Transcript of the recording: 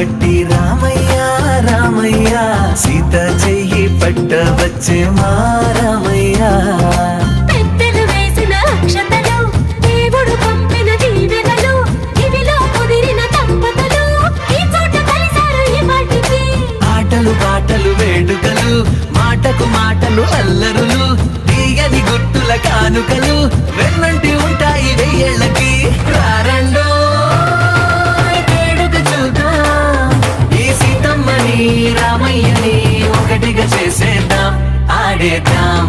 పట్టి రామయ్య రామయ్య సీత చెయ్యి పట్ట వచ్చే మా రామయ్య పెద్దలు వేసిన అక్షతలు దేవుడు పంపిన దీవెనలు ఇవిలో కుదిరిన దంపతులు ఈ చోట కలిసారు ఈ పాటికి ఆటలు పాటలు వేడుకలు మాటకు మాటలు అల్లరులు తీయని గుర్తుల కానుకలు వెన్నంటి ఉంటాయి వెయ్యేళ్ళకి రారండో వేడుక చూద్దాం ఈ సీతమ్మని రామయ్యని ఒకటిగా చేసేద్దాం ఆడేద్దాం